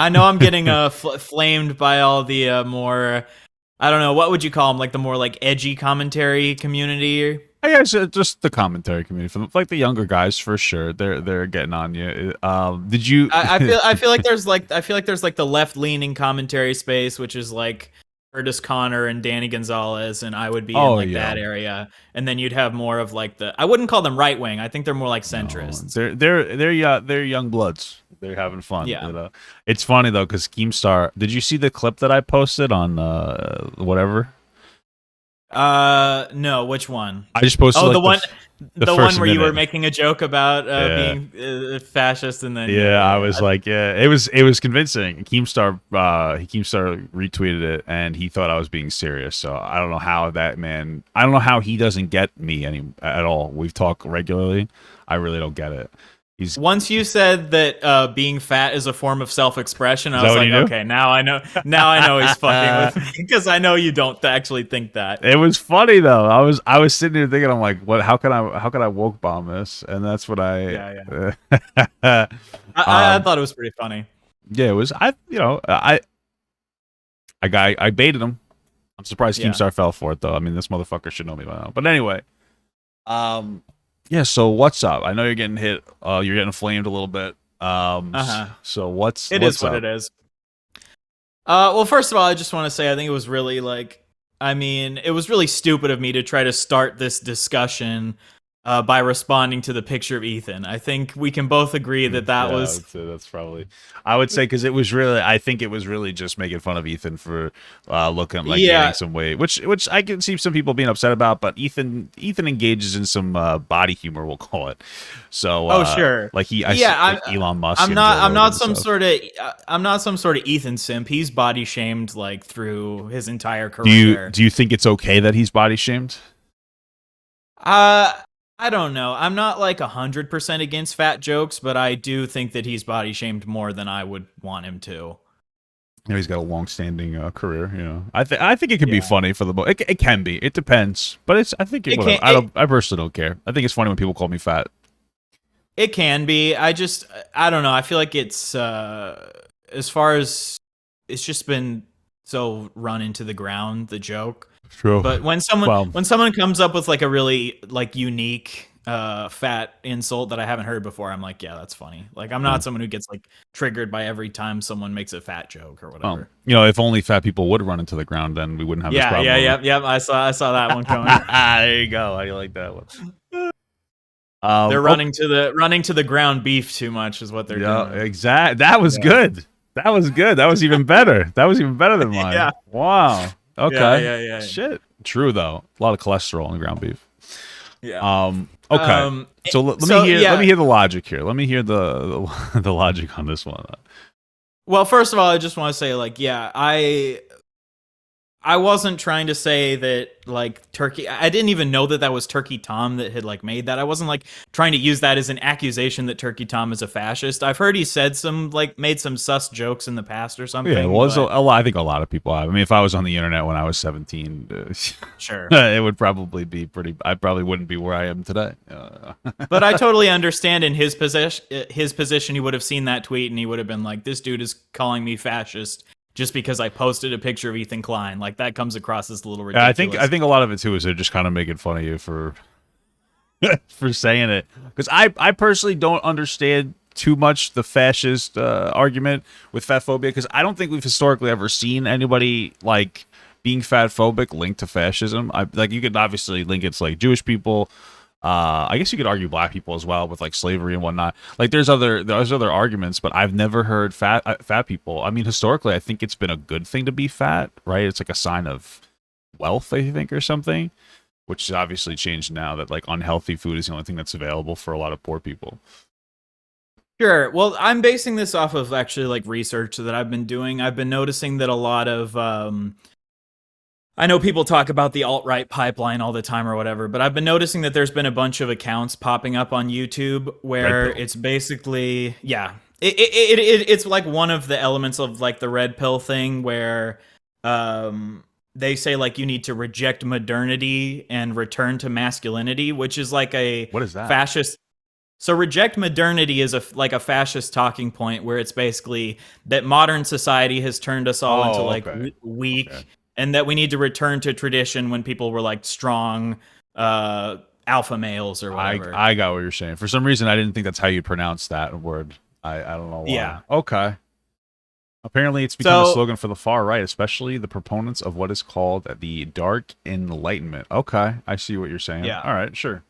I know I'm getting flamed by all the more, I don't know, what would you call them, like the more like edgy commentary community. I guess just the commentary community, for like the younger guys, for sure. They're getting on you. Did you? I feel like there's like the left leaning commentary space, which is like Curtis Connor and Danny Gonzalez, and I would be in Oh like yeah. that area. And then you'd have more of like I wouldn't call them right wing. I think they're more like No, centrists. they're young bloods. They're having fun. Yeah. It's funny though because Keemstar. Did you see the clip that I posted on whatever? No, which one? I just posted Oh, like the the one first where you were minute. making a joke about Yeah. being fascist, and then Yeah, I was like, yeah, it was convincing. Keemstar retweeted it, and he thought I was being serious. So I don't know how that man. I don't know how he doesn't get me at all. We've talked regularly. I really don't get it. He's Once you said that being fat is a form of self-expression, Is I that was what like, you do? okay, now I know. Now I know he's fucking with me because I know you don't actually think that. It was funny though. I was sitting there thinking, I'm like, what? How can I woke bomb this? And that's what I. Yeah, yeah. um, I thought it was pretty funny. yeah, it was. I baited him. I'm surprised Yeah. Keemstar fell for it though. I mean, this motherfucker should know me by now. But anyway, yeah. So what's up? I know you're getting hit. You're getting flamed a little bit. Uh-huh. So what's It what's is what up? it is. Well, first of all, I just want to say I think it was really like, I mean, it was really stupid of me to try to start this discussion by responding to the picture of Ethan. I think we can both agree that that Yeah, I was. would say that's probably. I would say because it was really. I think it was really just making fun of Ethan for looking like gaining Yeah. some weight, which I can see some people being upset about. But Ethan engages in some body humor, we'll call it. So, Oh, sure. like Yeah, like Elon Musk and Joe I'm Rogan not and some stuff. sort of I'm not some sort of Ethan simp. He's body shamed like through his entire Do you career. do you think it's okay that he's body shamed? Uh I don't know. I'm not like 100% against fat jokes, but I do think that he's body shamed more than I would want him to. You know, he's got a long-standing career. You know, I think it can be Yeah. funny for the most. It can be. It depends, but it's. I think it. It Whatever. can it, I personally don't care. I think it's funny when people call me fat. it can be. I don't know. I feel like it's as far as it's just been so run into the ground, the joke. True. But Well, when someone comes up with like a really like unique fat insult that I haven't heard before, I'm like, yeah, that's funny. Like I'm not someone who gets like triggered by every time someone makes a fat joke or whatever. if only fat people would run into the ground, then we wouldn't have this Yeah, problem. yeah, yeah, yeah. I saw that one coming. There you go. I like that one. They're Oh, running to the ground beef too much is what they're yeah, doing. exact. That was Yeah. good. That was good. That was even better. That was even better than mine. Yeah. Wow. Yeah, Okay. yeah, yeah. Shit. True though. A lot of cholesterol in ground beef. Yeah. Okay. Um So let so me hear. yeah. Let me hear the logic here. Let me hear the logic on this one. Well, first of all, I just want to say like yeah, I wasn't trying to say that like Turkey. I didn't even know that that was Turkey Tom that had like made that. I wasn't like trying to use that as an accusation that Turkey Tom is a fascist. I've heard he said some like made some sus jokes in the past or something. Yeah, well, but, a lot. I think a lot of people have. I mean, if I was on the internet when I was 17, sure. it would probably be pretty. I probably wouldn't be where I am today. But I totally understand in his position, he would have seen that tweet and he would have been like, "This dude is calling me fascist just because I posted a picture of Ethan Klein." Like that comes across as a little Yeah, ridiculous. I think a lot of it too is they're just kind of making fun of you for for saying it. Because I personally don't understand too much the fascist argument with fatphobia because I don't think we've historically ever seen anybody like being fatphobic linked to fascism. Like you could obviously link it to like Jewish people. I guess you could argue black people as well with like slavery and whatnot. Like there's other arguments, but I've never heard fat people. I mean, historically, I think it's been a good thing to be fat, right? It's like a sign of wealth, I think, or something. Which has obviously changed now that like unhealthy food is the only thing that's available for a lot of poor people. Sure. Well, I'm basing this off of actually like research that I've been doing. I've been noticing that a lot of I know people talk about the alt-right pipeline all the time or whatever, but I've been noticing that there's been a bunch of accounts popping up on YouTube where Red pill. it's basically, yeah, it's like one of the elements of like the red pill thing where they say like you need to reject modernity and return to masculinity, which is like a What is that? fascist. So reject modernity is like a fascist talking point where it's basically that modern society has turned us all into Oh, like okay. Okay. weak, and that we need to return to tradition when people were like strong alpha males or whatever. I got what you're saying. For some reason, I didn't think that's how you pronounce that word. I don't know why. Yeah. Okay. Apparently, it's become a So slogan for the far right, especially the proponents of what is called the Dark Enlightenment. Okay, I see what you're saying. yeah. All right, sure.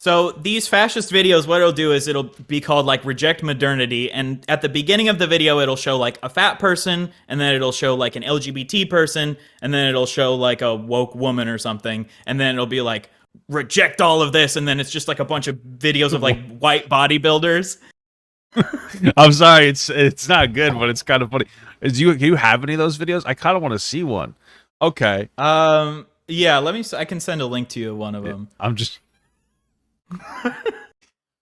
So these fascist videos, what it'll do is it'll be called like reject modernity, and at the beginning of the video, it'll show like a fat person, and then it'll show like an LGBT person, and then it'll show like a woke woman or something, and then it'll be like reject all of this, and then it's just like a bunch of videos of like white bodybuilders. I'm sorry, it's not good, but it's kind of funny. Do you have any of those videos? I kind of want to see one. Okay. Yeah, I can send a link to you of one of them. I'm just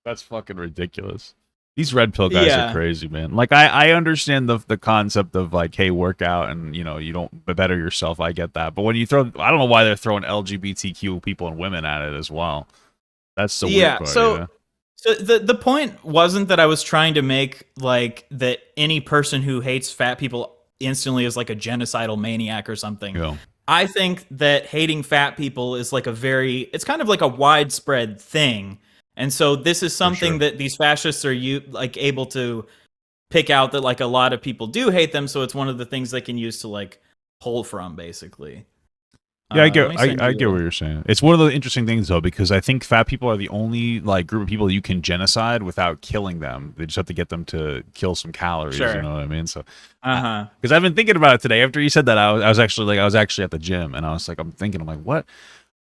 That's fucking ridiculous. These red pill guys are crazy, man. Like I understand the concept of like, hey, work out and you don't better yourself. I get that, but when you throw, I don't know why they're throwing LGBTQ people and women at it as well. That's the weird part. So the point wasn't that I was trying to make like that any person who hates fat people instantly is like a genocidal maniac or something. Yeah. I think that hating fat people is like it's kind of like a widespread thing. And so this is something that these fascists are like able to pick out that like a lot of people do hate them. So it's one of the things they can use to like pull from, basically. Yeah, I get what you're saying. It's one of the interesting things though, because I think fat people are the only like group of people you can genocide without killing them. They just have to get them to kill some calories. Sure. You know what I mean? So, because I've been thinking about it today. After you said that, I was actually at the gym, and I was like, I'm like, what?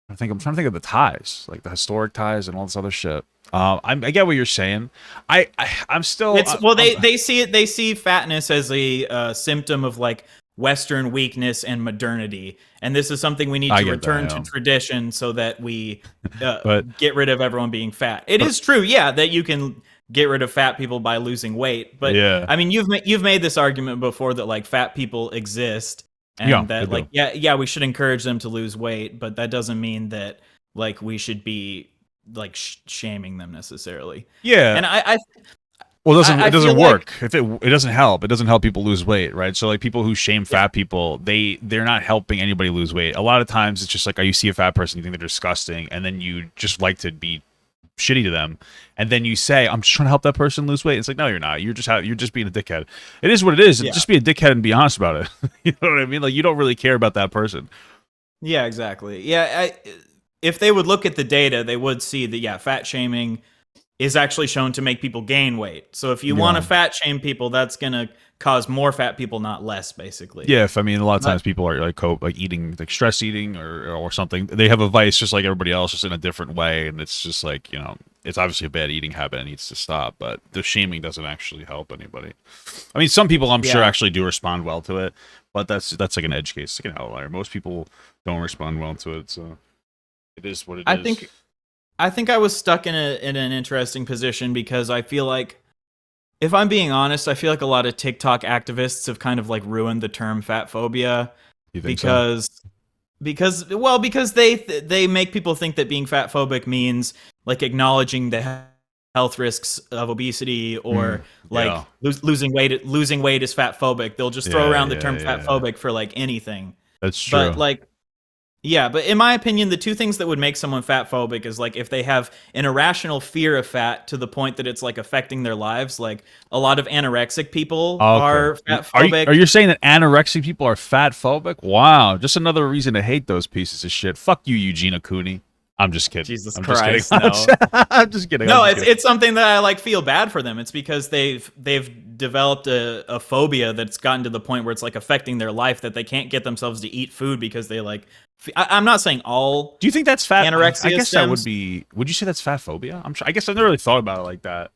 I'm trying to think of the ties, like the historic ties and all this other shit. I get what you're saying. I'm still. They see fatness as a symptom of like Western weakness and modernity, and this is something we need to return to tradition so that we get rid of everyone being fat. It is true, yeah, that you can get rid of fat people by losing weight, but I mean, you've made this argument before that like fat people exist. And that, like, we should encourage them to lose weight, but that doesn't mean that, like, we should be, like, shaming them necessarily. Yeah. And I well, it doesn't work. Like, if it doesn't help. It doesn't help people lose weight, right? So, like, people who shame fat people, they're not helping anybody lose weight. A lot of times, it's just like, you see a fat person, you think they're disgusting, and then you just like to be shitty to them, and then you say, I'm just trying to help that person lose weight. It's like, no, you're not. You're just being a dickhead. It is what it is. Just be a dickhead and be honest about it. You know what I mean? Like, you don't really care about that person. Yeah, exactly. Yeah, if they would look at the data, they would see that fat shaming is actually shown to make people gain weight. So if you want to fat shame people, that's gonna cause more fat people, not less, basically. Yeah, I mean, a lot of times people are like eating, like stress eating or something. They have a vice just like everybody else, just in a different way, and it's just like, it's obviously a bad eating habit and needs to stop. But the shaming doesn't actually help anybody. I mean, some people I'm sure actually do respond well to it, but that's like an edge case, like an outlier. Most people don't respond well to it, so it is what it is. I think I was stuck in an interesting position because I feel like, if I'm being honest, I feel like a lot of TikTok activists have kind of like ruined the term fatphobia. You think so? Because they make people think that being fatphobic means like acknowledging the health risks of obesity or losing weight. Losing weight is fatphobic. They'll just throw around the term fatphobic for like anything. That's true. But like, but in my opinion, the two things that would make someone fatphobic is like if they have an irrational fear of fat to the point that it's like affecting their lives. Like a lot of anorexic people are fatphobic. Are you saying that anorexic people are fatphobic? Wow, just another reason to hate those pieces of shit. Fuck you, Eugenia Cooney. I'm just kidding. Jesus I'm Christ, just kidding. no. I'm just kidding. No, it's something that I like feel bad for them. It's because they've developed a phobia that's gotten to the point where it's like affecting their life, that they can't get themselves to eat food because they like. I'm not saying all. Do you think that's fat? Anorexia I guess stems. that would be. Would you say that's fatphobia? I guess I've never really thought about it like that.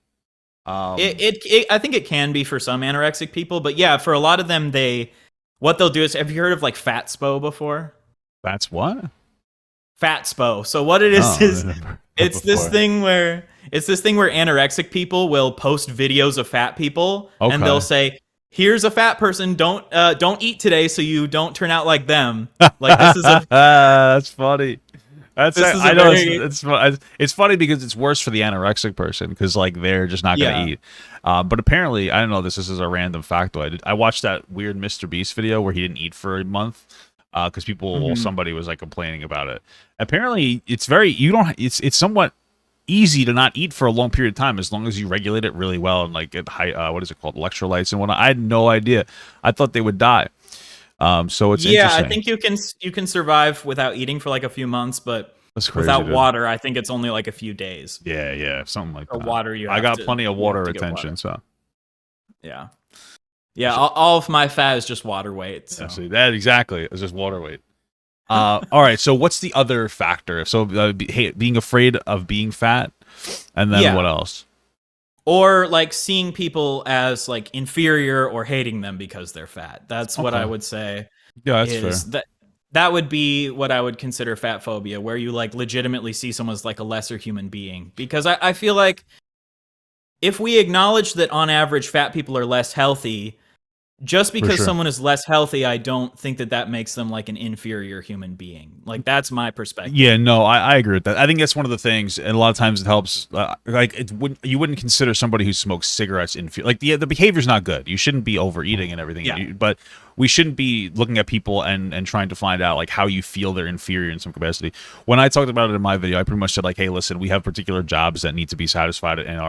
I think it can be for some anorexic people, but yeah, for a lot of them, what they'll do is, have you heard of like fatspo before? That's what? Fatspo. So what it is it's this thing where anorexic people will post videos of fat people, and they'll say, "Here's a fat person. Don't eat today, so you don't turn out like them." Like this is that's funny. This is a I know very it's funny because it's worse for the anorexic person because like they're just not gonna yeah. eat. But apparently, I don't know. This is a random factoid. I watched that weird Mr. Beast video where he didn't eat for a month because Mhm. somebody was like complaining about it. Apparently, it's very you don't. It's somewhat easy to not eat for a long period of time as long as you regulate it really well and like get high. What is it called? Electrolytes and whatnot. I had no idea. I thought they would die. So it's Yeah, I interesting. think you can survive without eating for like a few months, but That's crazy, without dude. water, I think it's only like a few days. Yeah, yeah, something like Or that. water, you I have got to plenty of you have water to get retention, water. so Yeah, yeah. All of my fat is just water weight. yeah, So see that exactly. It's just water weight. All right. So what's the other factor? So being afraid of being fat, and then what yeah, else? or like seeing people as like inferior or hating them because they're fat. That's what I Okay. would say Yeah, that's fair. is that would be what I would consider fat phobia, where you like legitimately see someone as like a lesser human being. Because I feel like if we acknowledge that on average fat people are less healthy, just For because sure. someone is less healthy, I don't think that that makes them like an inferior human being. Like that's my perspective. Yeah, no, I agree with that. I think that's one of the things, and a lot of times it helps. Like, you wouldn't consider somebody who smokes cigarettes like the behavior's not good. You shouldn't be overeating and everything, Yeah. but we shouldn't be looking at people and trying to find out like how you feel they're inferior in some capacity. When I talked about it in my video, I pretty much said like, hey, listen, we have particular jobs that need to be satisfied in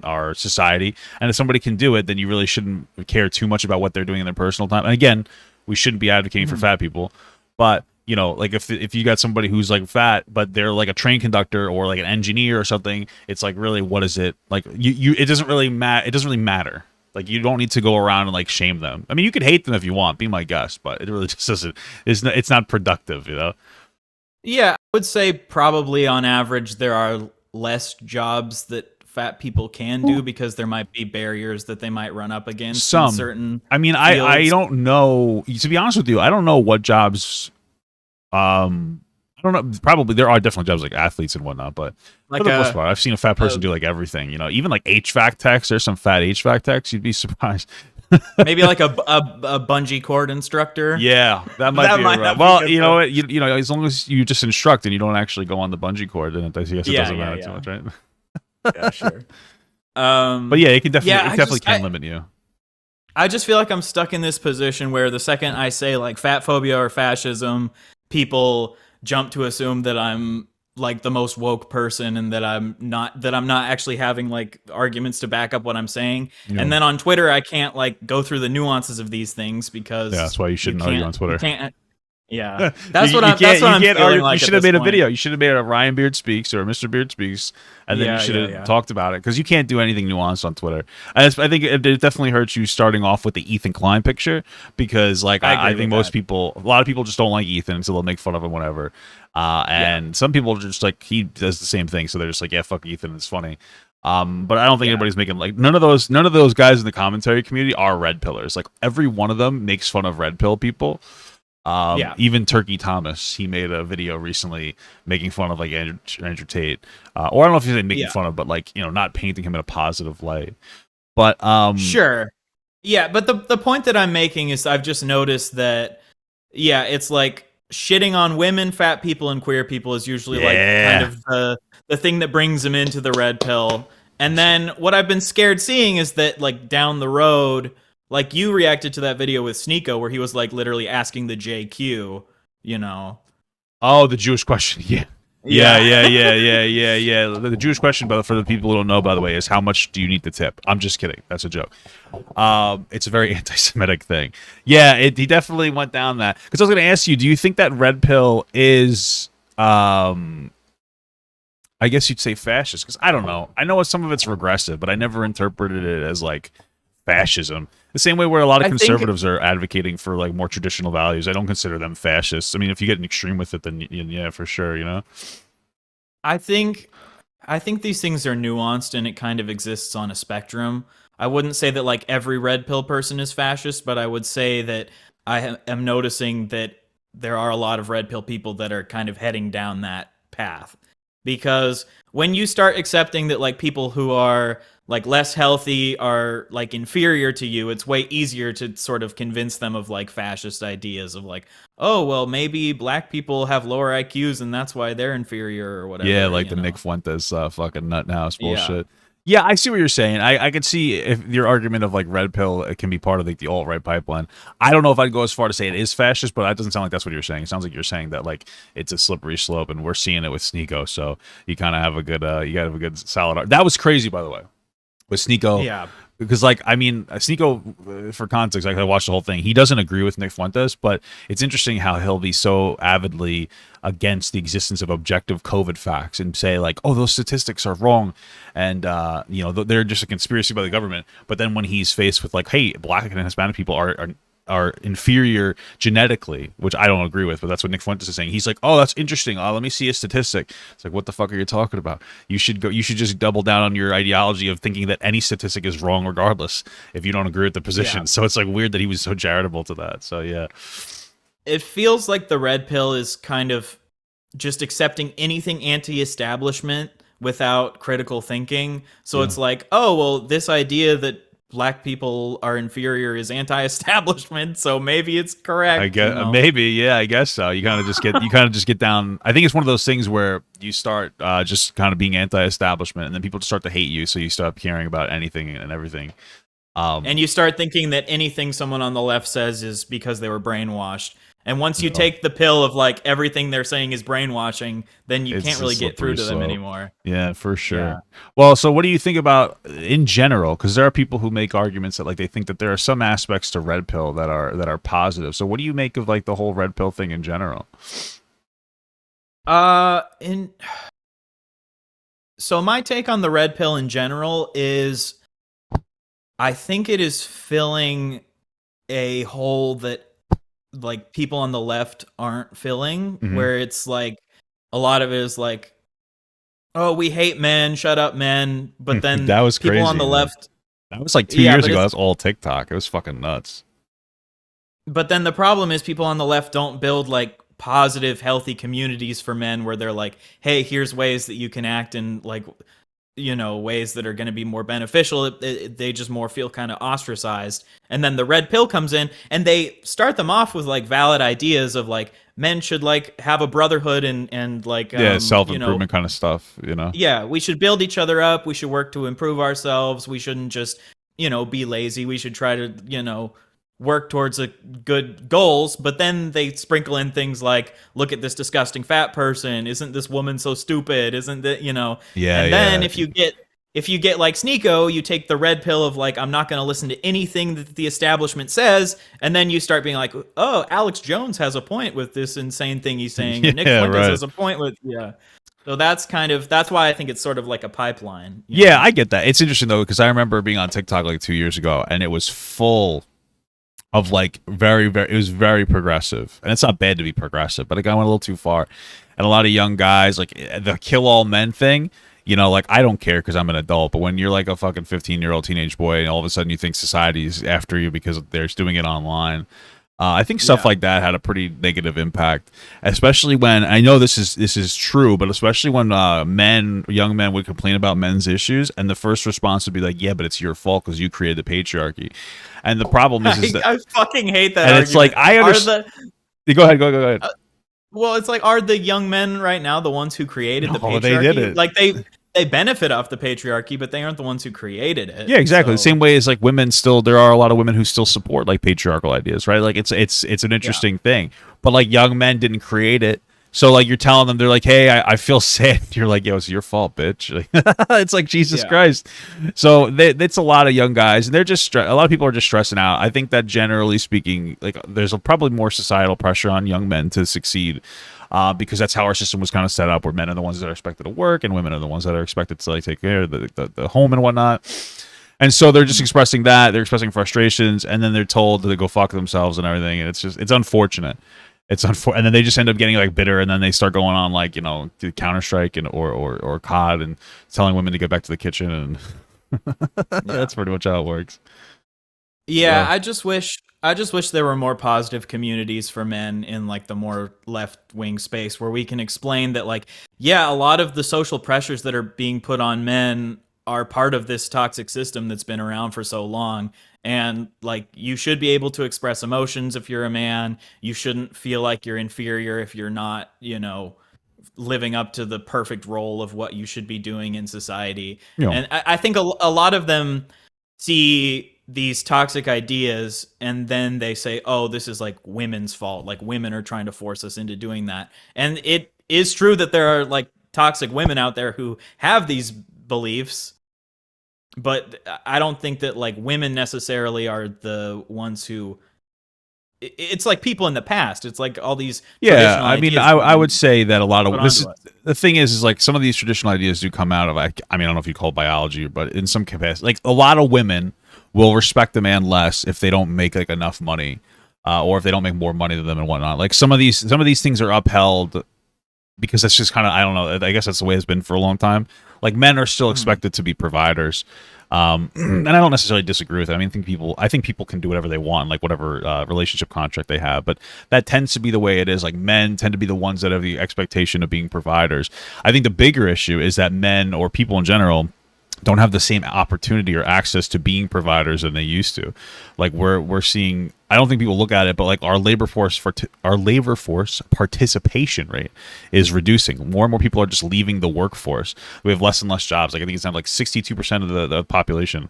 our society, and if somebody can do it, then you really shouldn't care too much about what they're doing in their personal time. And again, we shouldn't be advocating for Mhm. fat people, but you know, like if you got somebody who's like fat, but they're like a train conductor or like an engineer or something, it's like really, what is it like? It doesn't really matter. It doesn't really matter. Like you don't need to go around and like shame them. I mean, you could hate them if you want, be my guest, but it really just doesn't. It's not productive, you know. Yeah, I would say probably on average there are less jobs that fat people can do because there might be barriers that they might run up against in Some, certain I mean, I fields. don't know. To be honest with you, I don't know what jobs. I don't know. Probably there are definitely jobs like athletes and whatnot, but for Like the most part, I've seen a fat a person do like everything. You know, even like HVAC techs. There's some fat HVAC techs. You'd be surprised. maybe like a bungee cord instructor. Yeah, that might That be a might rough. not be Well, good you know though. what? You know, as long as you just instruct and you don't actually go on the bungee cord, then I guess it Yeah, doesn't yeah, matter too yeah. much, right? Yeah, sure. But yeah, Yeah, it definitely can limit you. I just feel like I'm stuck in this position where the second I say like fat phobia or fascism, people jump to assume that I'm like the most woke person and that I'm not actually having like arguments to back up what I'm saying. You And know, then on Twitter I can't like go through the nuances of these things yeah, because that's why you you shouldn't argue can't on you Twitter. can't yeah. you, That's what you I'm that's can't what you I'm can't feeling argue. You like at should have this made a point. video. You should have made a Ryan Beard Speaks or a Mr. Beard Speaks, and then you Yeah, should yeah, have yeah. talked about it because you can't do anything nuanced on Twitter. I think it definitely hurts you starting off with the Ethan Klein picture because, like, I I agree think with that. a lot of people just don't like Ethan, so they'll make fun of him, whatever. Yeah. And some people are just like he does the same thing, so they're just like, yeah, fuck Ethan, it's funny. But I don't think Yeah. anybody's making like none of those guys in the commentary community are red pillars. Like every one of them makes fun of red pill people. Yeah. Even Turkey Thomas, he made a video recently making fun of like Andrew Tate, or I don't know if he's like, making Yeah. fun of, but like not painting him in a positive light. But Sure. Yeah, but the point that I'm making is I've just noticed that yeah, it's like shitting on women, fat people, and queer people is usually like kind yeah, of the thing that brings them into the red pill. And then what I've been scared seeing is that like down the road, like you reacted to that video with Sneeko where he was like literally asking the JQ, you know. oh, the Jewish question, yeah. Yeah, Yeah. yeah, yeah, yeah, yeah, yeah. The Jewish question, but for the people who don't know, by the way, is how much do you need to tip? I'm just kidding. That's a joke. It's a very anti-Semitic thing. Yeah, he definitely went down that. Because I was going to ask you, do you think that red pill is, I guess you'd say fascist? Because I don't know. I know some of it's regressive, but I never interpreted it as like fascism. The same way where a lot of I think conservatives are advocating for like more traditional values. I don't consider them fascists. I mean, if you get an extreme with it, then yeah, for sure, you know. I think I think these things are nuanced and it kind of exists on a spectrum. I wouldn't say that like every red pill person is fascist, but I would say that am noticing that there are a lot of red pill people that are kind of heading down that path. Because when you start accepting that like people who are like less healthy are like inferior to you, it's way easier to sort of convince them of like fascist ideas of like, oh well, maybe black people have lower IQs and that's why they're inferior or Yeah, whatever, like you the Nick know. Fuentes fucking nut house Yeah. bullshit. Yeah, I see what you're saying. I could see if your argument of like red pill it can be part of like the alt right pipeline. I don't know if I'd go as far to say it is fascist, but that doesn't sound like that's what you're saying. It sounds like you're saying that like it's a slippery slope, and we're seeing it with Sneeko. So you kind of have a good you got to have a good solid. That was crazy, by the way, with Sneeko. Yeah. Because like I mean Sneeko, for context, like I watched the whole thing, he doesn't agree with Nick Fuentes, but it's interesting how he'll be so avidly against the existence of objective COVID facts and say like, oh, those statistics are wrong, and you know they're just a conspiracy by the government. But then when he's faced with like, hey, black and Hispanic people are inferior genetically, which I don't agree with, but that's what Nick Fuentes is saying. He's like, oh, that's interesting. Let me see a statistic. It's like, what the fuck are you talking about? You should just double down on your ideology of thinking that any statistic is wrong regardless if you don't agree with the position. Yeah. So it's like weird that he was so charitable to that. So yeah. It feels like the red pill is kind of just accepting anything anti-establishment without critical thinking. So Yeah. it's like, oh, well, this idea that black people are inferior is anti-establishment, so maybe it's correct. I guess maybe, yeah, I guess so. You kind of just get down. I think it's one of those things where you start just kind of being anti-establishment, and then people just start to hate you, so you stop caring about anything and everything. And you start thinking that anything someone on the left says is because they were brainwashed. And once you take the pill of like everything they're saying is brainwashing, then you can't really get through to them anymore. Yeah, for sure. Yeah. Well, so what do you think about in general? Because there are people who make arguments that like they think that there are some aspects to red pill that are positive. So what do you make of like the whole red pill thing in general? So my take on the red pill in general is I think it is filling a hole that like people on the left aren't filling, where it's like a lot of it is like, oh, we hate men, shut up men, but then that was people crazy, on the man. left, that was like 2 years ago. That's all TikTok. It was fucking nuts. But then the problem is people on the left don't build like positive healthy communities for men where they're like, hey, here's ways that you can act in like, you know, ways that are going to be more beneficial. They just more feel kind of ostracized. And then the red pill comes in and they start them off with like valid ideas of like men should like have a brotherhood and like, self-improvement kind of stuff, you know? Yeah, we should build each other up. We should work to improve ourselves. We shouldn't just, you know, be lazy. We should try to, you know, work towards a good goals. But then they sprinkle in things like, look at this disgusting fat person. Isn't this woman so stupid? Isn't that, you know? Yeah. And then if you get like Sneeko, you take the red pill of like, I'm not going to listen to anything that the establishment says. And then you start being like, oh, Alex Jones has a point with this insane thing he's saying. Or Nick Fuentes has a point with, So that's why I think it's sort of like a pipeline. Yeah, I get that. It's interesting though, because I remember being on TikTok like 2 years ago and it was full of like it was very progressive. And it's not bad to be progressive, but it went a little too far. And a lot of young guys, like the kill all men thing, you know, like I don't care because I'm an adult, but when you're like a fucking 15-year-old teenage boy and all of a sudden you think society's after you because they're doing it online, I think stuff like that had a pretty negative impact, especially when I know this is true, but especially when young men would complain about men's issues, and the first response would be like, "Yeah, but it's your fault because you created the patriarchy." And the problem is that I fucking hate that. And argument. It's like I understand. Go ahead. Well, it's like, are the young men right now the ones who created the patriarchy? They did it. Like they benefit off the patriarchy, but they aren't the ones who created it. Yeah, exactly. So. The same way as like women still, there are a lot of women who still support like patriarchal ideas, right? Like it's an interesting thing. But like young men didn't create it. So like you're telling them, they're like, hey, I feel sad. You're like, yo, it's your fault, bitch. It's like Jesus Christ. So it's a lot of young guys, and they're just a lot of people are just stressing out. I think that generally speaking, like there's probably more societal pressure on young men to succeed. Because that's how our system was kind of set up, where men are the ones that are expected to work and women are the ones that are expected to like take care of the home and whatnot. And so they're just expressing that, they're expressing frustrations, and then they're told to go fuck themselves and everything. And it's unfortunate. And then they just end up getting like bitter, and then they start going on like, you know, Counter-Strike and or COD and telling women to get back to the kitchen, and that's pretty much how it works. Yeah, I just wish there were more positive communities for men in like the more left-wing space where we can explain that like, yeah, a lot of the social pressures that are being put on men are part of this toxic system that's been around for so long. And like, you should be able to express emotions if you're a man. You shouldn't feel like you're inferior if you're not, living up to the perfect role of what you should be doing in society. You know, And I think a lot of them see these toxic ideas and then they say, oh, this is like women's fault. Like, women are trying to force us into doing that. And it is true that there are like toxic women out there who have these beliefs, but I don't think that like women necessarily are the ones who. It's like people in the past. It's like all these yeah. traditional I mean, ideas I would say that a lot put of this. onto us. The thing is like some of these traditional ideas do come out of. I mean, I don't know if you call it biology, but in some capacity, like a lot of women will respect a man less if they don't make like enough money, or if they don't make more money than them and whatnot. Like some of these things are upheld because that's just kind of, I don't know, I guess that's the way it's been for a long time. Like men are still expected to be providers. And I don't necessarily disagree with it. I mean, I think people can do whatever they want, like whatever relationship contract they have. But that tends to be the way it is. Like men tend to be the ones that have the expectation of being providers. I think the bigger issue is that men or people in general don't have the same opportunity or access to being providers than they used to. Like we're seeing, I don't think people look at it, but like our labor force participation rate is reducing. More and more people are just leaving the workforce. We have less and less jobs. Like I think it's now like 62% of the population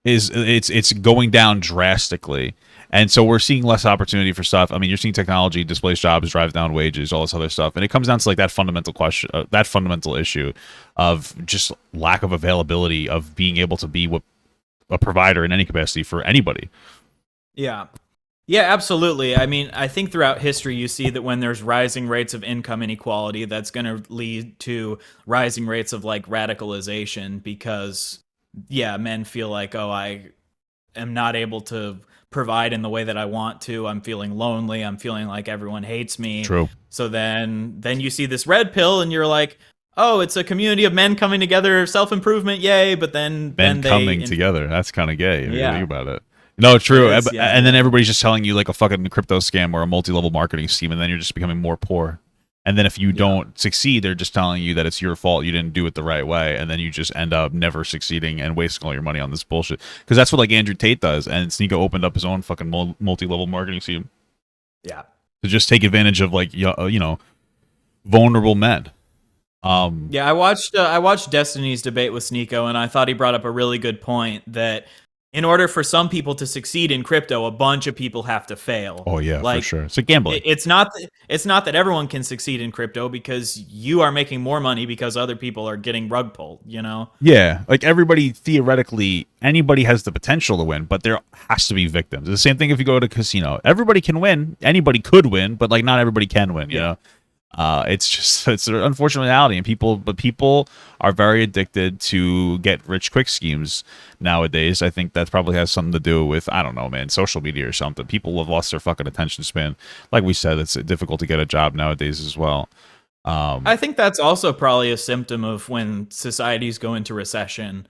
it's going down drastically. And so we're seeing less opportunity for stuff. I mean, you're seeing technology displace jobs, drive down wages, all this other stuff. And it comes down to like that fundamental question, that fundamental issue of just lack of availability of being able to be a provider in any capacity for anybody. Yeah. Yeah, absolutely. I mean, I think throughout history, you see that when there's rising rates of income inequality, that's going to lead to rising rates of like radicalization because, yeah, men feel like, oh, I am not able to provide in the way that I want to. I'm feeling lonely. I'm feeling like everyone hates me. True. So then you see this red pill and you're like, oh, it's a community of men coming together, self-improvement, yay. But then Men they coming together. That's kind of gay if you Yeah. think about it. No, true. It is, yeah, And then yeah. everybody's just telling you like a fucking crypto scam or a multi-level marketing scheme, and then you're just becoming more poor. And then if you don't succeed, they're just telling you that it's your fault. You didn't do it the right way. And then you just end up never succeeding and wasting all your money on this bullshit. Because that's what like Andrew Tate does. And Sneeko opened up his own fucking multi-level marketing scheme Yeah. to just take advantage of like, vulnerable men. Yeah, I watched Destiny's debate with Sneeko, and I thought he brought up a really good point that in order for some people to succeed in crypto, a bunch of people have to fail. Oh yeah, like, for sure. It's like gambling. It's not that everyone can succeed in crypto because you are making more money because other people are getting rug pulled, Yeah, like everybody theoretically, anybody has the potential to win, but there has to be victims. The same thing if you go to a casino. Everybody can win. Anybody could win, but like not everybody can win. You know, it's an unfortunate reality, and people are very addicted to get rich quick schemes nowadays. I think that probably has something to do with, I don't know, man, social media or something. People have lost their fucking attention span. Like we said, it's difficult to get a job nowadays as well. I think that's also probably a symptom of when societies go into recession.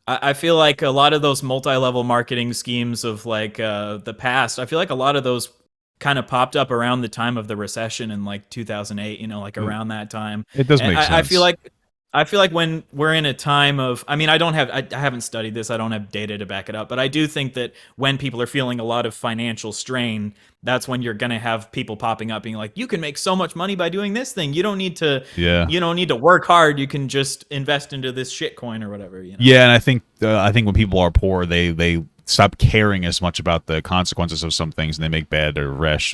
I feel like a lot of those multi-level marketing schemes of like the past, I feel like a lot of those kind of popped up around the time of the recession in like 2008, like around that time. It does And make sense. I feel like when we're in a time of, I mean, I haven't studied this, I don't have data to back it up, but I do think that when people are feeling a lot of financial strain, that's when you're going to have people popping up being like, you can make so much money by doing this thing. You don't need to, you don't need to work hard. You can just invest into this shit coin or whatever. Yeah. And I think when people are poor, they stop caring as much about the consequences of some things, and they make bad or rash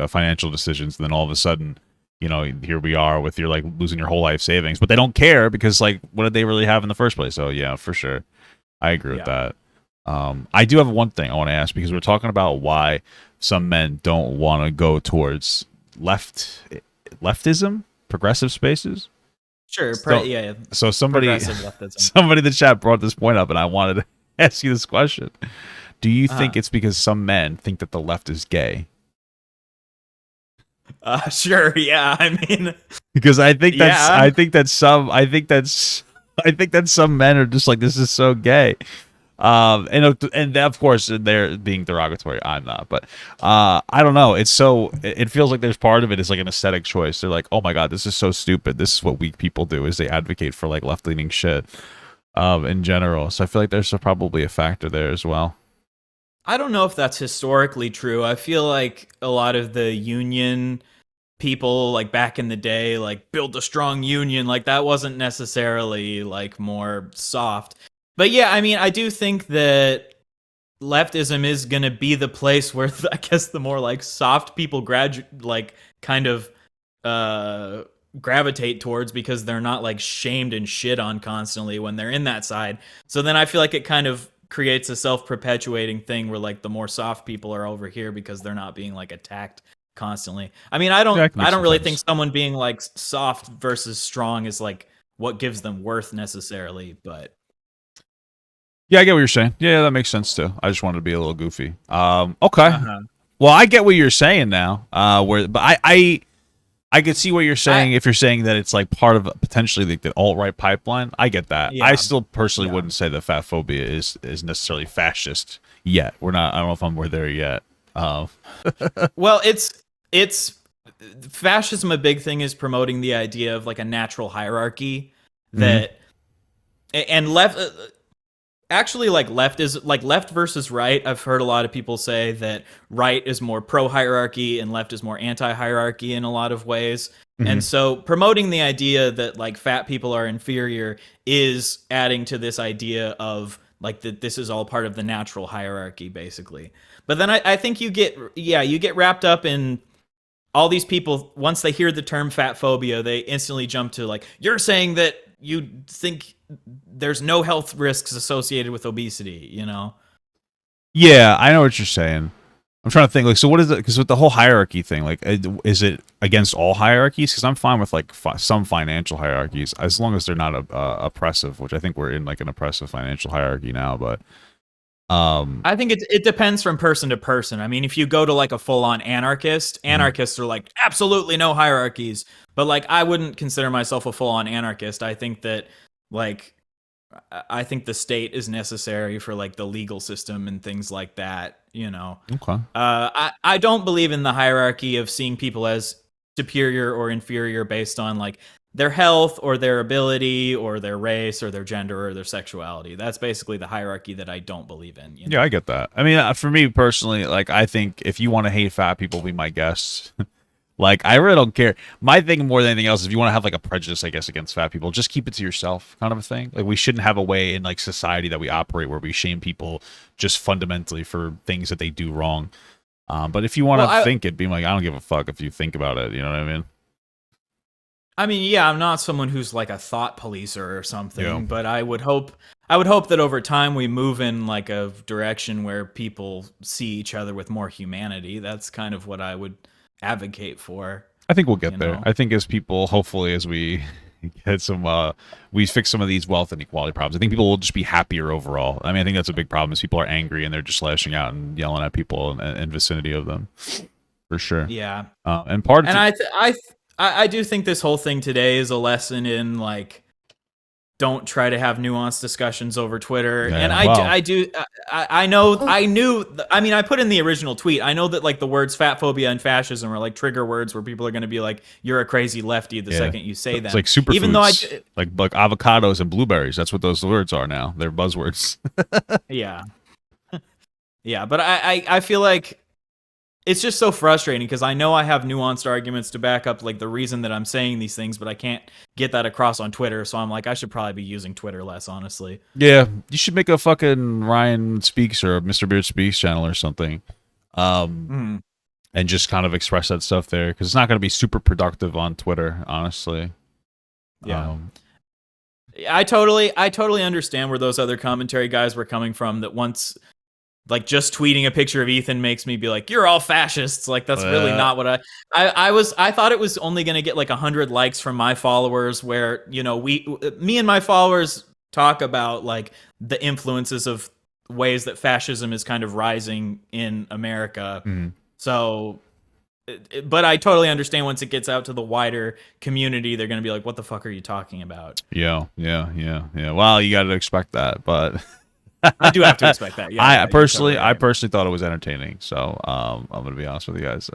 financial decisions. And then all of a sudden, here we are with you're like losing your whole life savings, but they don't care because like, what did they really have in the first place? So yeah, for sure. I agree with that. I do have one thing I want to ask, because we're talking about why some men don't want to go towards leftism, progressive spaces. Sure. Yeah. So somebody in the chat brought this point up, and I wanted to ask you this question. Do you think it's because some men think that the left is gay? Sure. Yeah. I mean, because I think that some men are just like, this is so gay. And of course they're being derogatory. I'm not, but I don't know. It feels like there's part of it is like an aesthetic choice. They're like, oh my god, this is so stupid. This is what weak people do. Is they advocate for like left leaning shit, in general. So I feel like there's probably a factor there as well. I don't know if that's historically true. I feel like a lot of the union people, like back in the day, like build a strong union, like that wasn't necessarily like more soft. But yeah, I mean, I do think that leftism is going to be the place where I guess the more like soft people like kind of uh gravitate towards, because they're not like shamed and shit on constantly when they're in that side. So then I feel like it kind of creates a self-perpetuating thing where like the more soft people are over here because they're not being like attacked constantly. I mean, I Yeah, don't that I makes don't some really think sense. someone being like soft versus strong is like what gives them worth necessarily, but Yeah, I get what you're saying. Yeah, that makes sense too. I just wanted to be a little goofy. Okay. uh-huh. Well, I get what you're saying now. But I could see what you're I saying if you're saying that it's like part of potentially like the alt-right pipeline. I get that. I yeah. still personally Yeah. wouldn't say that fat phobia is necessarily fascist yet. We're not. I don't know if we're there yet. Uh, Well, it's fascism. A big thing is promoting the idea of like a natural hierarchy mhm. that and left actually like left is like left versus right. I've heard a lot of people say that right is more pro hierarchy and left is more anti hierarchy in a lot of ways. And Mhm. so promoting the idea that like fat people are inferior is adding to this idea of like that this is all part of the natural hierarchy basically. But then I think you get wrapped up in all these people. Once they hear the term fat phobia, they instantly jump to like, you're saying that you think there's no health risks associated with obesity, you know? Yeah, I know what you're saying. I'm trying to think. Like, so what is it? Because with the whole hierarchy thing, like, is it against all hierarchies? Because I'm fine with like some financial hierarchies as long as they're not oppressive. Which I think we're in like an oppressive financial hierarchy now. But I think it depends from person to person. I mean, if you go to like a full on anarchist, mhm. anarchists are like absolutely no hierarchies. But like I wouldn't consider myself a full on anarchist. I think that like I think the state is necessary for like the legal system and things like that, you know. Okay. I don't believe in the hierarchy of seeing people as superior or inferior based on like their health or their ability or their race or their gender or their sexuality. That's basically the hierarchy that I don't believe in, you Yeah, I know. get that. I mean, for me personally, like, I think if you want to hate fat people, be my guest. Like, I really don't care. My thing more than anything else is if you want to have like a prejudice, I guess, against fat people, just keep it to yourself, kind of a thing. Like, we shouldn't have a way in like society that we operate where we shame people just fundamentally for things that they do wrong. But if you want Well, to think it, be like, I don't give a fuck if you think about it. You know what I mean? I mean, yeah, I'm not someone who's like a thought policer or Yeah. something, but I would hope that over time we move in like a direction where people see each other with more humanity. That's kind of what I would advocate for, I think we'll you get there. know. I think as people, hopefully, as we get some, we fix some of these wealth inequality problems. I think people will just be happier overall. I mean, I think that's a big problem. Is people are angry and they're just lashing out and yelling at people in vicinity of them, for sure. Yeah. And part of And it, I do think this whole thing today is a lesson in like don't try to have nuanced discussions over Twitter. And yeah, well, I know I knew I mean I put in the original tweet. I know that like the words fat phobia and fascism are like trigger words where people are going to be like you're a crazy lefty the yeah, second you say it's like them. Even though superfoods, like avocados and blueberries. That's what those words are now. They're buzzwords. yeah. Yeah, but I feel like it's just so frustrating because I know I have nuanced arguments to back up like the reason that I'm saying these things, but I can't get that across on Twitter. So I'm like, I should probably be using Twitter less, honestly. Yeah, you should make a fucking Ryan Speaks or Mr. Beard Speaks channel or something. Um, Mm, and just kind of express that stuff there because it's not going to be super productive on Twitter, honestly. yeah. Um, I totally understand where those other commentary guys were coming from. That once, like, just tweeting a picture of Ethan makes me be like, "You're all fascists." Like, that's really uh, not what I was. I thought it was only going to get like 100 likes from my followers. Where me and my followers talk about like the influences of ways that fascism is kind of rising in America. mhm. So, but I totally understand once it gets out to the wider community, they're going to be like, "What the fuck are you talking about?" Yeah. Well, you got to expect that, but I do have to expect that. Yeah, I yeah, you're personally, totally I right. personally thought it was entertaining. So I'm gonna be honest with you guys.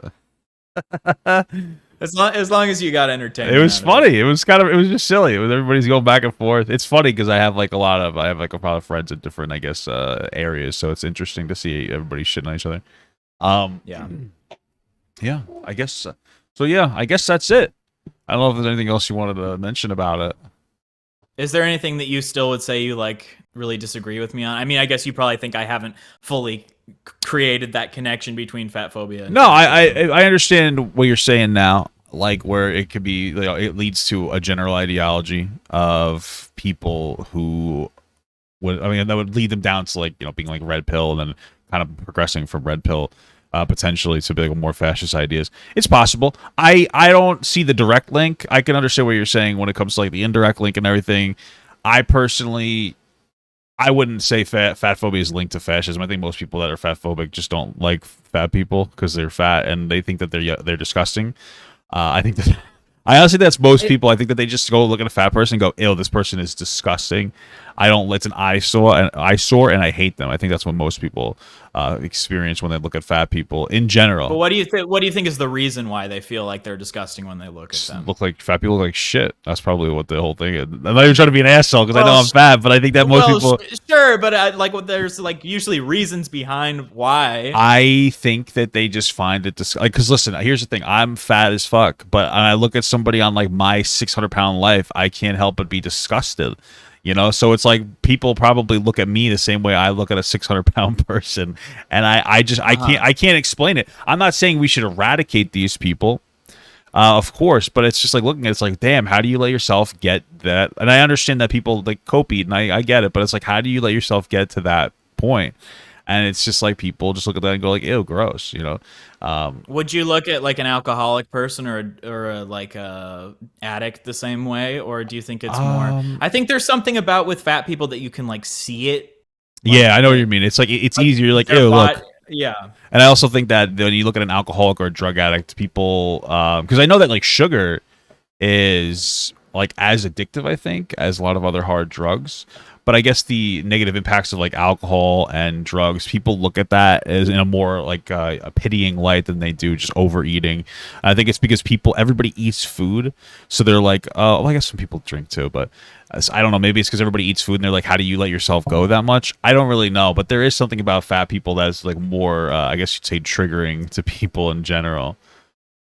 As long as you got It entertainment was out of it. funny. It was just silly. It was everybody's going back and forth. It's funny because I have like a lot of friends in different, I guess, areas. So it's interesting to see everybody shitting on each other. Um, Yeah. yeah, I guess. So yeah, I guess that's it. I don't know if there's anything else you wanted to mention about it. Is there anything that you still would say you like really disagree with me on? I mean, I guess you probably think I haven't fully created that connection between fat phobia and No, fascism. I understand what you're saying now. Like where it could be, it leads to a general ideology of people who would, I mean, that would lead them down to like being like red pill and then kind of progressing from red pill potentially to be like more fascist ideas. It's possible. I don't see the direct link. I can understand what you're saying when it comes to like the indirect link and everything. I personally, I wouldn't say fat phobia is linked to fascism. I think most people that are fat phobic just don't like fat people because they're fat and they think that they're disgusting. I think that I honestly that's most It, people. I think that they just go look at a fat person and go, "Ew, this person is disgusting." I don't. It's an eyesore, and I hate them. I think that's what most people experience when they look at fat people in but general. what do you think? What do you think is the reason why they feel like they're disgusting when they look at them? Look like fat people look like shit. That's probably what the whole thing is. I'm not even trying to be an asshole because I know Well, I'm fat, but I think that most people. sure, but like, there's like usually reasons behind why. I think that they just find it like, because listen, here's the thing, I'm fat as fuck, but when I look at somebody on like my 600-pound life, I can't help but be disgusted, so it's like people probably look at me the same way I look at a 600-pound person, and I just Uh-huh. I can't explain it. I'm not saying we should eradicate these people, of course, but it's just like looking at it's like, damn, how do you let yourself get that? And I understand that people like cope eat, and I get it, but it's like, how do you let yourself get to that point? And it's just like people just look at that and go like, ew, gross. Would you look at like an alcoholic person or like a addict the same way, or do you think it's more? Um, I think there's something about with fat people that you can like see it, yeah, like I know what that, you mean. It's like it's like easier. Like, their ew, body. look. Yeah. And I also think that when you look at an alcoholic or a drug addict, people, because I know that like sugar is like as addictive, I think, as a lot of other hard drugs. But I guess the negative impacts of like alcohol and drugs, people look at that as in a more like a pitying light than they do just overeating. I think it's because everybody eats food, so they're like, oh, well, I guess some people drink too, but I don't know. Maybe it's because everybody eats food and they're like, how do you let yourself go that much? I don't really know, but there is something about fat people that's like more, I guess you'd say, triggering to people in general.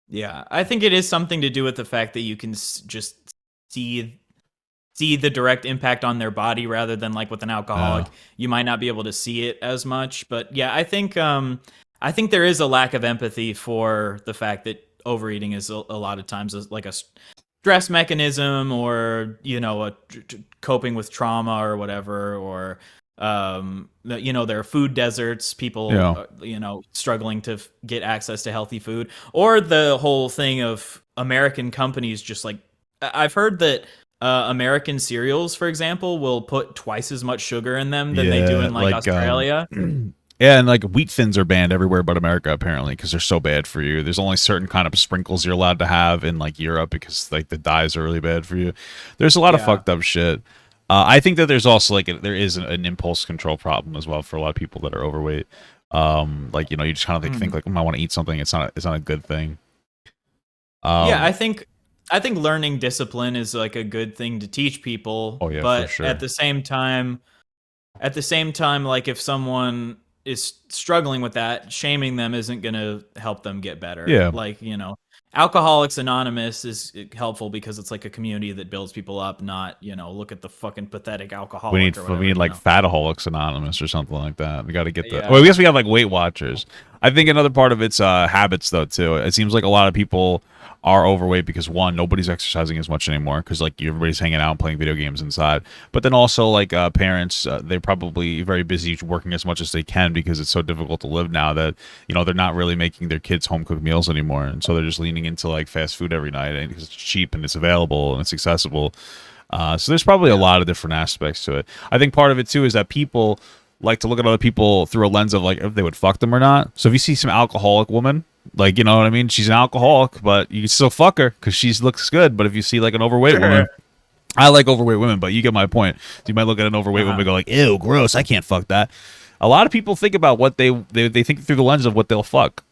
Yeah, I think it is something to do with the fact that you can just see the direct impact on their body rather than like with an Yeah. alcoholic, you might not be able to see it as much. But yeah, I think there is a lack of empathy for the fact that overeating is a lot of times like a stress mechanism, or coping with trauma or whatever, or there are food deserts, people Yeah. struggling to get access to healthy food, or the whole thing of American companies just like, I've heard that American cereals, for example, will put twice as much sugar in them than they do Yeah, in like like Australia. yeah, and like wheat thins are banned everywhere but America apparently because they're so bad for you. There's only certain kind of sprinkles you're allowed to have in like Europe because like the dyes are really bad for you. There's a lot of Yeah. fucked up shit. I think that there's also like there is an impulse control problem as well for a lot of people that are overweight. Like you just kind of like think Mm. like, I want to eat something. It's not a good thing. Yeah, Um, I think learning discipline is like a good thing to teach people, oh yeah, for but sure. at the same time, like if someone is struggling with that, shaming them isn't going to help them get better. Yeah, Like, Alcoholics Anonymous is helpful because it's like a community that builds people up, not, look at the fucking pathetic alcoholic or we whatever, need like Fataholics Anonymous or something like that. We got to get the. Well, I Yeah. guess we have like Weight Watchers. I think another part of it's habits though too. It seems like a lot of people are overweight because one, nobody's exercising as much anymore because like everybody's hanging out and playing video games inside. But then also like parents, they're probably very busy working as much as they can because it's so difficult to live now that they're not really making their kids home cooked meals anymore, and so they're just leaning into like fast food every night and because it's cheap and it's available and it's accessible. So there's probably a Yeah. lot of different aspects to it. I think part of it too is that people like to look at other people through a lens of like if they would fuck them or not. So if you see some alcoholic woman, like you know what I mean, she's an alcoholic, but you can still fuck her because she looks good. But if you see like an overweight Sure. woman, I like overweight women, but you get my point. You might look at an overweight woman and go like, ew, gross, I can't fuck that. A lot of people think about what they think through the lens of what they'll fuck.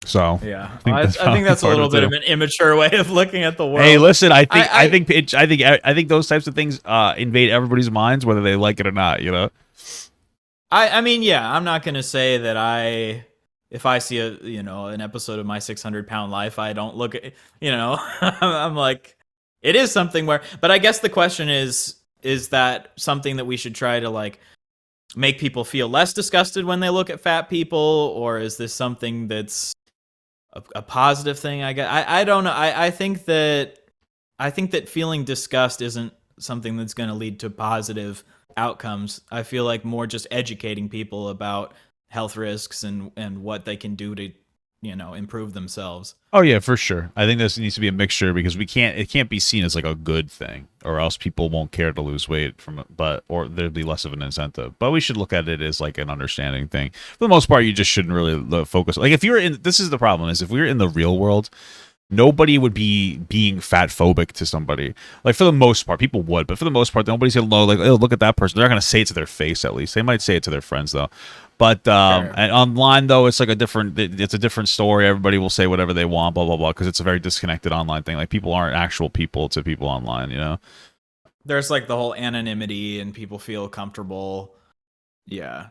So Yeah, I think that's I think probably that's a part of little it bit too. of an immature way of looking at the Hey, world. listen, I, I think those types of things invade everybody's minds, whether they like it or not. You know. I mean, yeah, I'm not gonna say that if I see an episode of My 600 Pound Life, I don't look at, I'm like, it is something where, but I guess the question is that something that we should try to like make people feel less disgusted when they look at fat people, or is this something that's a positive thing? I guess I don't know. I think that feeling disgust isn't something that's going to lead to positive outcomes. I feel like more just educating people about health risks and what they can do to, improve themselves. Oh yeah, for sure. I think this needs to be a mixture because it can't be seen as like a good thing, or else people won't care to lose weight from it, or there'd be less of an incentive. But we should look at it as like an understanding thing. For the most part, you just shouldn't really focus. Like if you're in, this is the problem is if we were in the real world, nobody would be being fat phobic to somebody. Like for the most part, people would, but for the most part, nobody's gonna know. Like, oh, look at that person. They're not gonna say it to their face. At least they might say it to their friends though. But Sure. and online though, it's like it's a different story. Everybody will say whatever they want, blah blah blah, because it's a very disconnected online thing. Like people aren't actual people to people online, you know. There's like the whole anonymity and people feel comfortable. Yeah.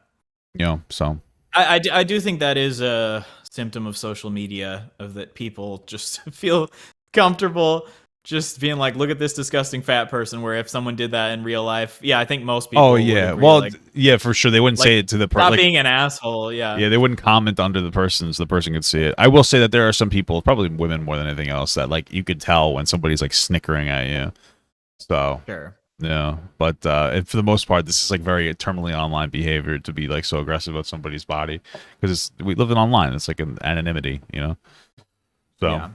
You know, so I do think that is a symptom of social media, of that people just feel comfortable just being like, look at this disgusting fat person, where if someone did that in real life, yeah, I think most oh people would yeah, agree, well like, yeah, for sure they wouldn't say it to the stop like being an asshole. Yeah. yeah, they wouldn't comment under the person's. The person could see it. I will say that there are some people, probably women more than anything else, that like you could tell when somebody's like snickering at you. So Sure. yeah, but and for the most part, this is like very terminally online behavior to be like so aggressive about somebody's body because we live in online. It's like an anonymity, you know. So Yeah.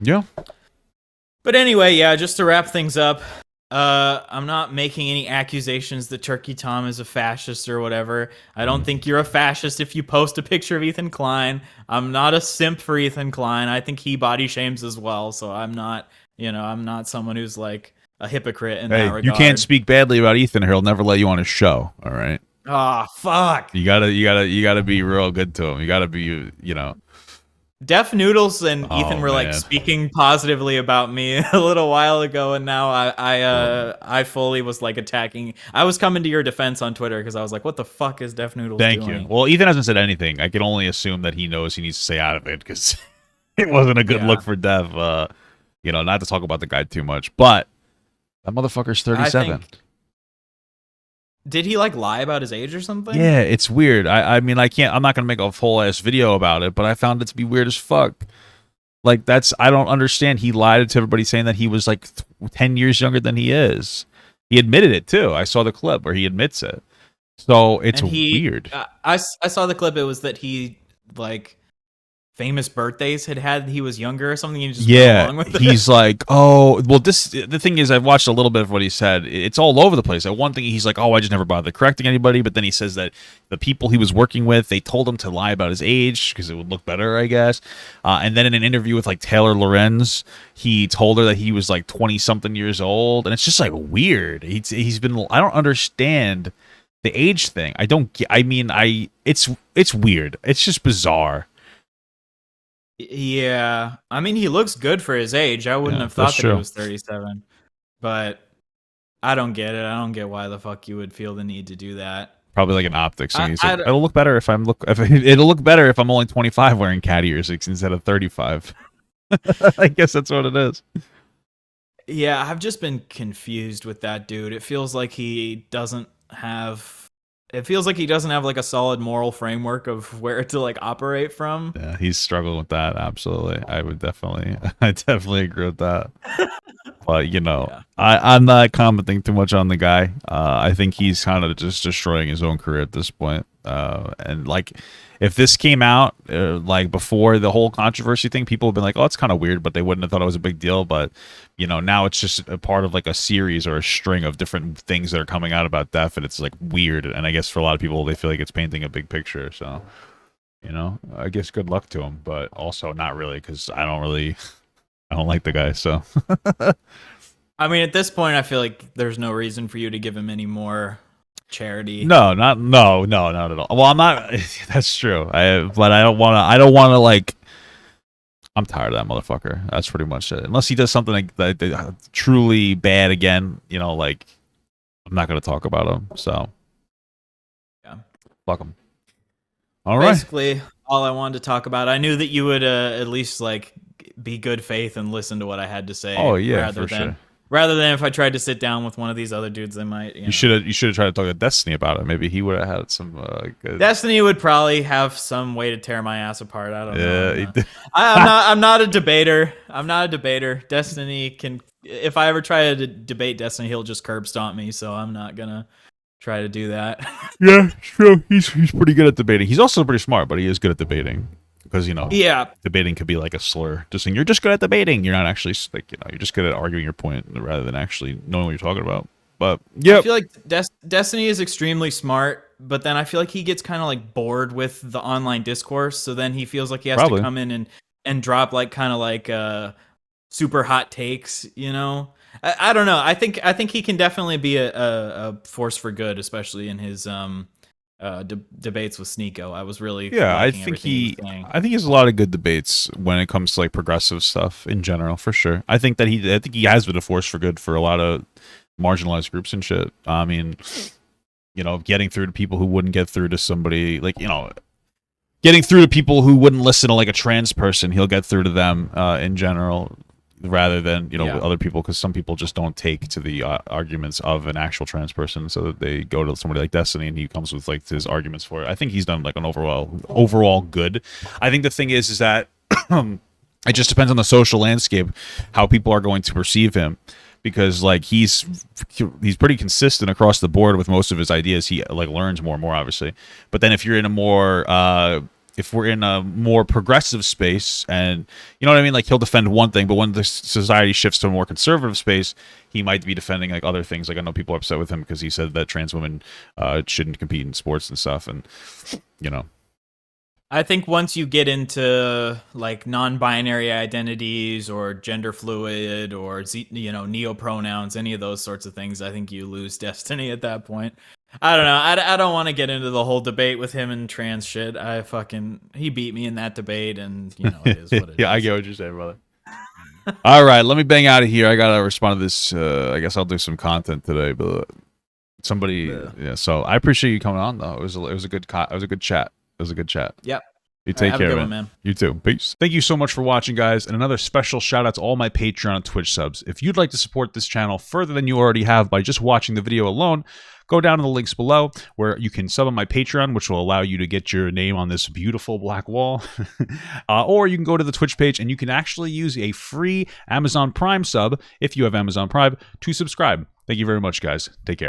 yeah, But anyway, yeah, just to wrap things up, I'm not making any accusations that Turkey Tom is a fascist or whatever. I don't think you're a fascist if you post a picture of Ethan Klein. I'm not a simp for Ethan Klein. I think he body shames as well, so I'm not someone who's like a hypocrite in that hey, you can't regard. speak badly about Ethan, or he'll never let you on his show. All right, Ah, fuck. you gotta be real good to him. You gotta be, you know. Def Noodles and Ethan Oh were like man. speaking positively about me a little while ago, and now I fully was like attacking. I was coming to your defense on Twitter because I was like, "What the fuck is Def Noodles Thank you. doing?" Well, Ethan hasn't said anything. I can only assume that he knows he needs to stay out of it because it wasn't a good Yeah, look for Dev. You know, not to talk about the guy too much, but that motherfucker's I 37. think, did he like lie about his age or something? Yeah, it's weird. I mean, I'm not gonna make a whole ass video about it, but I found it to be weird as fuck. Like I don't understand. He lied to everybody saying that he was like 10 years younger than he is. He admitted it too. I saw the clip where he admits it. So it's And weird. I saw the clip. It was that he like famous birthdays had he was younger or something. And he just went Yeah, along with it. he's like, oh, well, the thing is, I've watched a little bit of what he said. It's all over the place. At one thing, he's like, oh, I just never bothered correcting anybody. But then he says that the people he was working with, they told him to lie about his age because it would look better, I guess. And then in an interview with like Taylor Lorenz, he told her that he was like 20 something years old. And it's just like weird. He's been, I don't understand the age thing. I don't get, I mean, it's weird. It's just bizarre. Yeah, I mean, he looks good for his age. I wouldn't Yeah, have that's thought that he true. was 37, but I don't get it. I don't get why the fuck you would feel the need to do that. Probably like an optics thing. I, He's like, I, it'll look better if it'll look better if I'm only 25 wearing cat ears instead of 35. I guess that's what it is. yeah, I've just been confused with that dude. It feels like he doesn't have. It feels like he doesn't have like a solid moral framework of where to like operate from. Yeah, he's struggling with that. Absolutely, I definitely agree with that. But you know, Yeah. I'm not commenting too much on the guy. I think he's kind of just destroying his own career at this point. And like, if this came out like before the whole controversy thing, people have been like, "Oh, it's kind of weird," but they wouldn't have thought it was a big deal. But you know, now it's just a part of like a series or a string of different things that are coming out about death, and it's like weird. And I guess for a lot of people, they feel like it's painting a big picture. So you know, I guess good luck to him, but also not really because I don't like the guy. So I mean, at this point, I feel like there's no reason for you to give him any more charity. Not at all. Well, I'm not. That's true. But I don't want to. I don't want to like. I'm tired of that motherfucker. That's pretty much it. Unless he does something like truly bad again, like I'm not gonna talk about him. So Yeah. fuck him. All right. Basically, all I wanted to talk about. I knew that you would at least like be good faith and listen to what I had to say. Oh yeah, for sure. Rather than if I tried to sit down with one of these other dudes, I might. You should have tried to talk to Destiny about it. Maybe he would have had some good. Destiny would probably have some way to tear my ass apart. I don't know. Yeah, I'm not a debater. I'm not a debater. Destiny can. If I ever try to debate Destiny, he'll just curb stomp me. So I'm not gonna try to do that. Yeah, sure. He's pretty good at debating. He's also pretty smart, but he is good at debating. Because, yeah, debating could be like a slur. Just saying, you're just good at debating. You're not actually, like, you're just good at arguing your point rather than actually knowing what you're talking about. But, yeah. I feel like Destiny is extremely smart, but then I feel like he gets kind of like bored with the online discourse. So then he feels like he has to come in and drop like kind of like super hot takes, I don't know. I think he can definitely be a force for good, especially in his debates with Sneeko. I was really I think he has a lot of good debates when it comes to like progressive stuff in general, for sure. I think he has been a force for good for a lot of marginalized groups and shit. I mean, getting through to people who wouldn't get through to somebody like getting through to people who wouldn't listen to like a trans person. He'll get through to them in general, rather than other people, because some people just don't take to the arguments of an actual trans person, so that they go to somebody like Destiny and he comes with like his arguments for it. I think he's done like an overall good. I think the thing is that it just depends on the social landscape how people are going to perceive him, because like he's pretty consistent across the board with most of his ideas. He like learns more and more, obviously, but then if you're in a more if we're in a more progressive space, and you know what I mean, like he'll defend one thing, but when the society shifts to a more conservative space, he might be defending like other things. Like I know people are upset with him because he said that trans women shouldn't compete in sports and stuff, and I think once you get into like non-binary identities or gender fluid or neo-pronouns, any of those sorts of things, I think you lose Destiny at that point. I don't know. I don't want to get into the whole debate with him and trans shit. He beat me in that debate, and it is what it is. Yeah, I get what you're saying, brother. All right, let me bang out of here. I gotta respond to this. I guess I'll do some content today, but somebody, yeah. So I appreciate you coming on, though. It was a good chat. It was a good chat. Yep. You take care, man. You too. Peace. Thank you so much for watching, guys. And another special shout out to all my Patreon and Twitch subs. If you'd like to support this channel further than you already have by just watching the video alone, go down to the links below where you can sub on my Patreon, which will allow you to get your name on this beautiful black wall. Or you can go to the Twitch page and you can actually use a free Amazon Prime sub, if you have Amazon Prime, to subscribe. Thank you very much, guys. Take care.